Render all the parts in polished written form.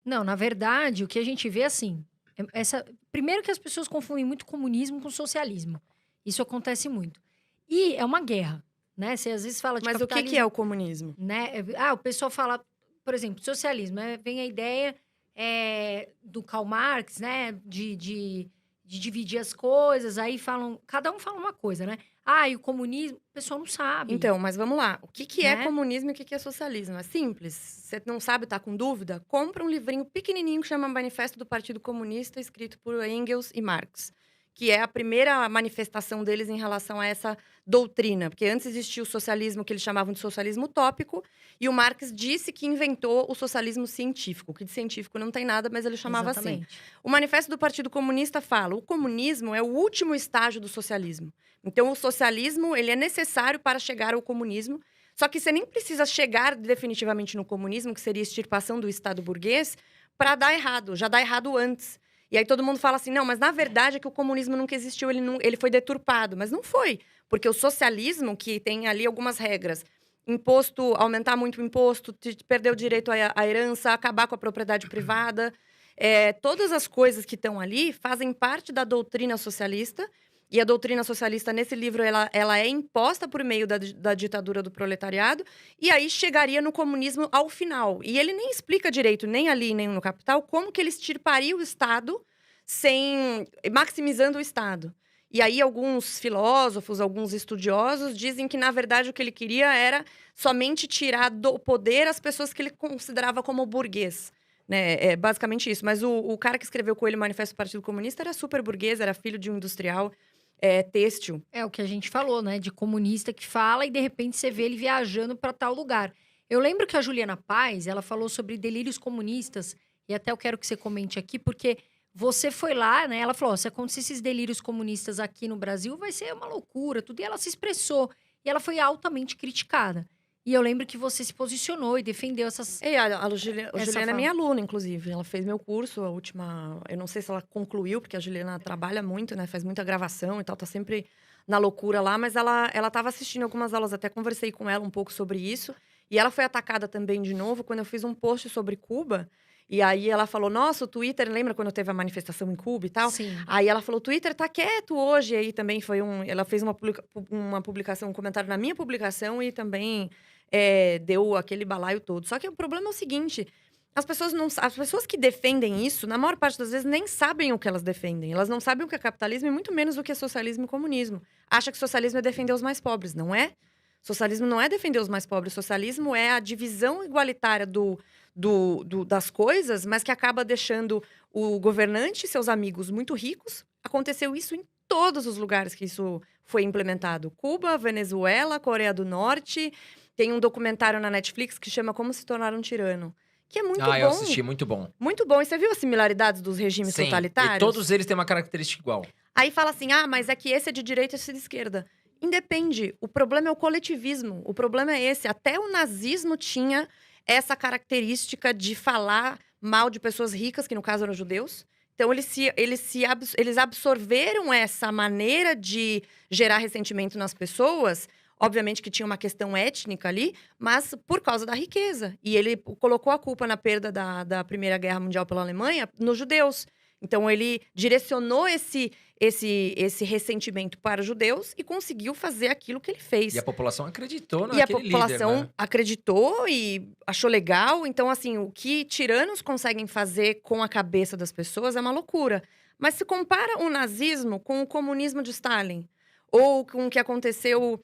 Não, na verdade, o que a gente vê assim, primeiro que as pessoas confundem muito comunismo com socialismo. Isso acontece muito. E é uma guerra, né? Você às vezes fala de Mas o que é capitalismo, o comunismo? né? O pessoal fala, por exemplo, socialismo, vem a ideia do Karl Marx, né? De dividir as coisas, aí falam, cada um fala uma coisa, né? Ah, e o comunismo, o pessoal não sabe, Então, mas vamos lá. O que é né? comunismo e o que é socialismo? É simples. Você não sabe, tá com dúvida? Compra um livrinho pequenininho que chama Manifesto do Partido Comunista, escrito por Engels e Marx, que é a primeira manifestação deles em relação a essa doutrina. Porque antes existia o socialismo, que eles chamavam de socialismo utópico, e o Marx disse que inventou o socialismo científico, que de científico não tem nada, mas ele chamava assim. Exatamente. O Manifesto do Partido Comunista fala: o comunismo é o último estágio do socialismo. Então, o socialismo, ele é necessário para chegar ao comunismo. Só que você nem precisa chegar definitivamente no comunismo, que seria a extirpação do Estado burguês, para dar errado. Já dá errado antes. E aí todo mundo fala assim, não, mas na verdade é que o comunismo nunca existiu, ele foi deturpado. Mas não foi. Porque o socialismo, que tem ali algumas regras, imposto, aumentar muito o imposto, perder o direito à herança, acabar com a propriedade privada, todas as coisas que estão ali fazem parte da doutrina socialista. E a doutrina socialista, nesse livro, ela é imposta por meio da ditadura do proletariado, e aí chegaria no comunismo ao final. E ele nem explica direito, nem ali, nem no Capital, como que ele extirparia o Estado maximizando o Estado. E aí alguns filósofos, alguns estudiosos dizem que, na verdade, o que ele queria era somente tirar do poder as pessoas que ele considerava como burguês. Né? É basicamente isso. Mas o cara que escreveu com ele o Manifesto do Partido Comunista era super burguês, era filho de um industrial têxtil. É o que a gente falou, né? De comunista que fala e de repente você vê ele viajando para tal lugar. Eu lembro que a Juliana Paz, ela falou sobre delírios comunistas, e até eu quero que você comente aqui, porque você foi lá, né? Ela falou: "Ó, se acontecer esses delírios comunistas aqui no Brasil, vai ser uma loucura, tudo." E ela se expressou. E ela foi altamente criticada. E eu lembro que você se posicionou e defendeu A essa Juliana é fala. minha aluna, inclusive. Ela fez meu curso, a última. Eu não sei se ela concluiu, porque a Juliana trabalha muito, né? Faz muita gravação e tal, tá sempre na loucura lá, mas ela estava assistindo algumas aulas, até conversei com ela um pouco sobre isso. E ela foi atacada também de novo quando eu fiz um post sobre Cuba. E aí ela falou: Nossa, o Twitter, lembra quando teve a manifestação em Cuba e tal? Sim. Aí ela falou: o Twitter tá quieto hoje. E aí também foi um. Ela fez uma publicação, um comentário na minha publicação e também deu aquele balaio todo. Só que o problema é o seguinte: as pessoas que defendem isso, na maior parte das vezes, nem sabem o que elas defendem. Elas não sabem o que é capitalismo e muito menos o que é socialismo e comunismo. Acha que socialismo é defender os mais pobres. Não é. Socialismo não é defender os mais pobres. Socialismo é a divisão igualitária das coisas, mas que acaba deixando o governante e seus amigos muito ricos. Aconteceu isso em todos os lugares que isso foi implementado. Cuba, Venezuela, Coreia do Norte. Tem um documentário na Netflix que chama Como Se Tornar um Tirano, que é muito Ah, eu bom. assisti, muito bom. Muito bom. E você viu as similaridades dos regimes Sim, e totalitários? todos eles têm uma característica igual. Aí fala assim: ah, mas é que esse é de direita e esse é de esquerda. Independe. O problema é o coletivismo. O problema é esse. Até o nazismo tinha essa característica de falar mal de pessoas ricas, que no caso eram judeus. Então, eles absorveram essa maneira de gerar ressentimento nas pessoas. Obviamente que tinha uma questão étnica ali, mas por causa da riqueza. E ele colocou a culpa na perda da Primeira Guerra Mundial pela Alemanha nos judeus. Então, ele direcionou esse ressentimento para os judeus e conseguiu fazer aquilo que ele fez. E a população acreditou E a naquele líder, população né? acreditou e achou legal. Então, assim, o que tiranos conseguem fazer com a cabeça das pessoas é uma loucura. Mas se compara o nazismo com o comunismo de Stalin, ou com o que aconteceu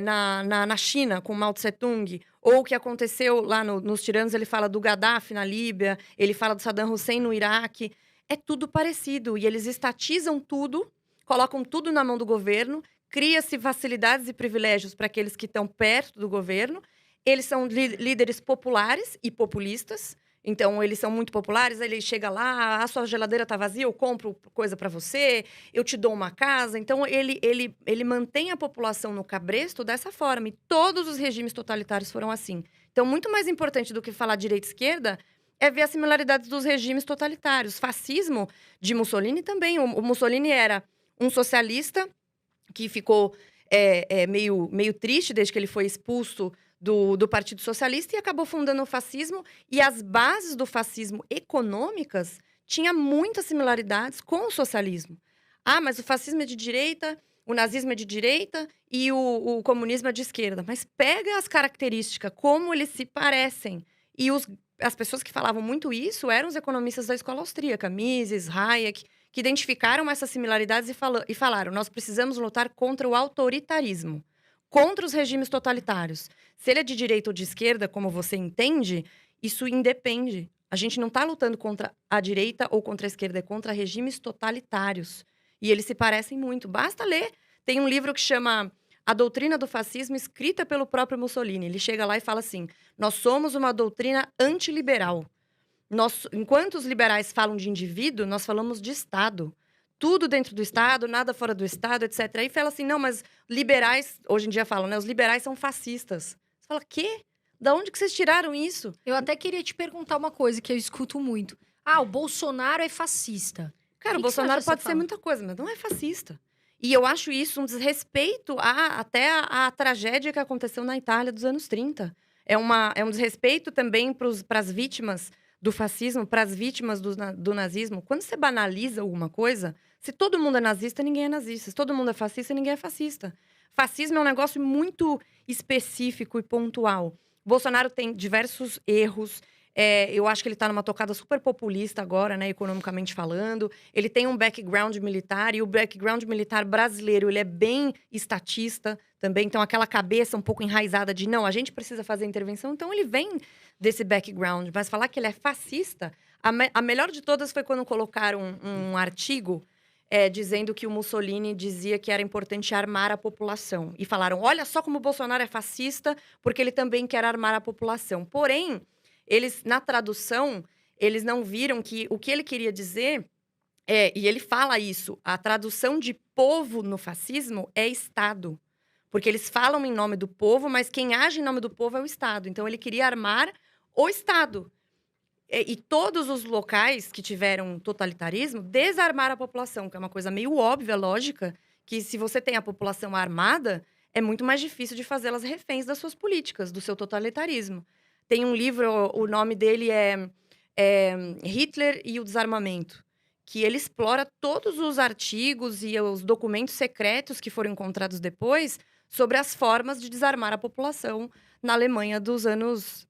na China, com Mao Tse-tung, ou o que aconteceu lá nos tiranos, ele fala do Gaddafi na Líbia, ele fala do Saddam Hussein no Iraque. É tudo parecido. E eles estatizam tudo, colocam tudo na mão do governo, cria-se facilidades e privilégios para aqueles que estão perto do governo. Eles são líderes populares e populistas. Então, eles são muito populares. Aí ele chega lá, a sua geladeira está vazia, eu compro coisa para você, eu te dou uma casa. Então, ele mantém a população no cabresto dessa forma. E todos os regimes totalitários foram assim. Então, muito mais importante do que falar direita e esquerda é ver as similaridades dos regimes totalitários. Fascismo de Mussolini também. O Mussolini era um socialista que ficou meio triste desde que ele foi expulso do Partido Socialista e acabou fundando o fascismo. E as bases do fascismo econômicas tinham muitas similaridades com o socialismo. Ah, mas o fascismo é de direita, o nazismo é de direita e o comunismo é de esquerda. Mas pega as características, como eles se parecem. E as pessoas que falavam muito isso eram os economistas da escola austríaca, Mises, Hayek, que identificaram essas similaridades e falaram: nós precisamos lutar contra o autoritarismo, contra os regimes totalitários. Se ele é de direita ou de esquerda, como você entende, isso independe. A gente não está lutando contra a direita ou contra a esquerda, é contra regimes totalitários. E eles se parecem muito. Basta ler. Tem um livro que chama A Doutrina do Fascismo, escrita pelo próprio Mussolini. Ele chega lá e fala assim: nós somos uma doutrina antiliberal. Enquanto os liberais falam de indivíduo, nós falamos de Estado. Tudo dentro do Estado, nada fora do Estado, etc. Aí fala assim: não, mas liberais, hoje em dia falam, né? Os liberais são fascistas. Você fala: quê? Da onde que vocês tiraram isso? Eu até queria te perguntar uma coisa que eu escuto muito. Ah, o Bolsonaro é fascista. Cara, o que Bolsonaro você acha que pode você ser fala? muita coisa, mas não é fascista. E eu acho isso um desrespeito até a tragédia que aconteceu na Itália dos anos 30. É um desrespeito também para as vítimas do fascismo, para as vítimas do nazismo. Quando você banaliza alguma coisa, se todo mundo é nazista, ninguém é nazista. Se todo mundo é fascista, ninguém é fascista. Fascismo é um negócio muito específico e pontual. Bolsonaro tem diversos erros. Eu acho que ele está numa tocada super populista agora, né, economicamente falando. Ele tem um background militar, e o background militar brasileiro, ele é bem estatista também. Então, aquela cabeça um pouco enraizada de, não, a gente precisa fazer intervenção. Então, ele vem desse background. Mas falar que ele é fascista, a melhor de todas foi quando colocaram um artigo dizendo que o Mussolini dizia que era importante armar a população. E falaram: olha só como o Bolsonaro é fascista, porque ele também quer armar a população. Porém, eles, na tradução, eles não viram que o que ele queria dizer, e ele fala isso, a tradução de povo no fascismo é Estado. Porque eles falam em nome do povo, mas quem age em nome do povo é o Estado. Então, ele queria armar o Estado. E todos os locais que tiveram totalitarismo desarmaram a população, que é uma coisa meio óbvia, lógica, que se você tem a população armada, é muito mais difícil de fazê-las reféns das suas políticas, do seu totalitarismo. Tem um livro, o nome dele é Hitler e o Desarmamento, que ele explora todos os artigos e os documentos secretos que foram encontrados depois sobre as formas de desarmar a população na Alemanha dos anos...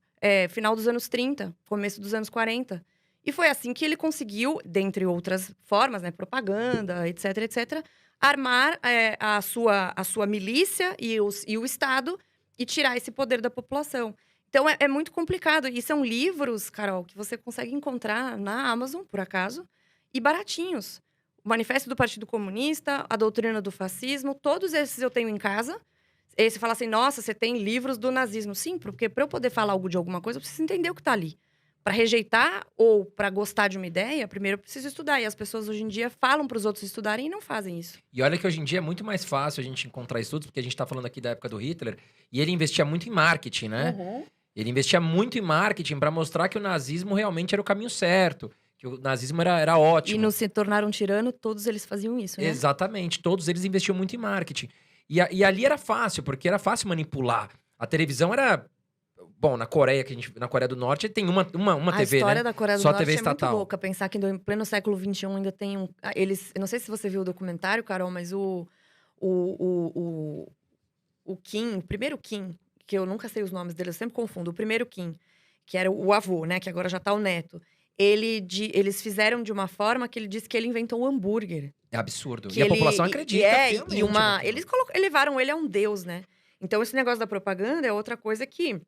final dos anos 30, começo dos anos 40. E foi assim que ele conseguiu, dentre outras formas, né, propaganda, etc, etc, armar a sua milícia e o Estado e tirar esse poder da população. Então, é muito complicado. E são livros, Carol, que você consegue encontrar na Amazon, por acaso, e baratinhos. O Manifesto do Partido Comunista, A Doutrina do Fascismo, todos esses eu tenho em casa. E você fala assim: nossa, você tem livros do nazismo. Sim, porque para eu poder falar algo de alguma coisa, eu preciso entender o que está ali. Para rejeitar ou para gostar de uma ideia, primeiro eu preciso estudar. E as pessoas hoje em dia falam para os outros estudarem e não fazem isso. E olha que hoje em dia é muito mais fácil a gente encontrar estudos, porque a gente tá falando aqui da época do Hitler, e ele investia muito em marketing, né? Uhum. Ele investia muito em marketing para mostrar que o nazismo realmente era o caminho certo, que o nazismo era ótimo. E não se tornaram um tirano, todos eles faziam isso, né? Exatamente, todos eles investiam muito em marketing. E ali era fácil, porque era fácil manipular. A televisão era... Bom, na Coreia, na Coreia do Norte, tem uma TV, né? A história da Coreia do Só Norte TV é estatal. muito louca. Pensar que em pleno século XXI ainda tem um... Eu não sei se você viu o documentário, Carol, mas o Kim, o primeiro Kim, que eu nunca sei os nomes dele, eu sempre confundo. O primeiro Kim, que era o avô, né? Que agora já tá o neto. Eles fizeram de uma forma que ele disse que ele inventou o hambúrguer. É absurdo. Que E a população acredita fielmente naquilo. Eles elevaram ele a um deus, né? Então, esse negócio da propaganda é outra coisa que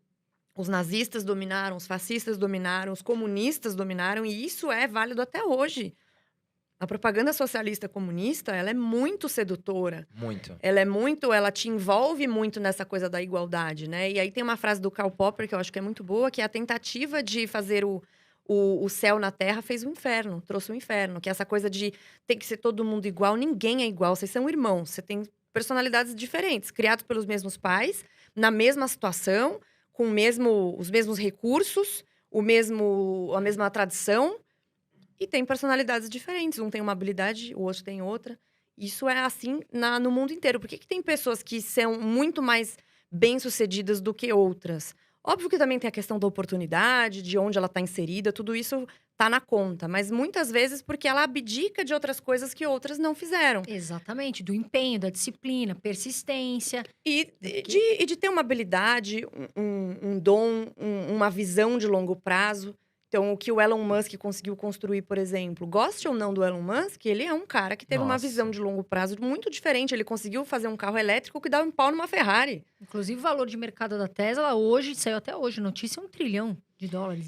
os nazistas dominaram, os fascistas dominaram, os comunistas dominaram, e isso é válido até hoje. A propaganda socialista comunista, ela é muito sedutora. Muito. Ela te envolve muito nessa coisa da igualdade, né? E aí tem uma frase do Karl Popper que eu acho que é muito boa, que é a tentativa de fazer o céu na terra fez o inferno, trouxe o inferno. Que é essa coisa de tem que ser todo mundo igual, ninguém é igual, vocês são irmãos, você tem personalidades diferentes, criados pelos mesmos pais, na mesma situação, com os mesmos recursos, a mesma tradição, e tem personalidades diferentes. Um tem uma habilidade, o outro tem outra. Isso é assim no mundo inteiro. Por que tem pessoas que são muito mais bem-sucedidas do que outras. Óbvio que também tem a questão da oportunidade, de onde ela está inserida, tudo isso tá na conta. Mas muitas vezes porque ela abdica de outras coisas que outras não fizeram. Exatamente, do empenho, da disciplina, persistência. E de ter uma habilidade, um dom, uma visão de longo prazo. Então, o que o Elon Musk conseguiu construir, por exemplo, goste ou não do Elon Musk, ele é um cara que teve uma Nossa. visão de longo prazo muito diferente. Ele conseguiu fazer um carro elétrico que dá um pau numa Ferrari. Inclusive, o valor de mercado da Tesla hoje, saiu até hoje, notícia, $1 trilhão.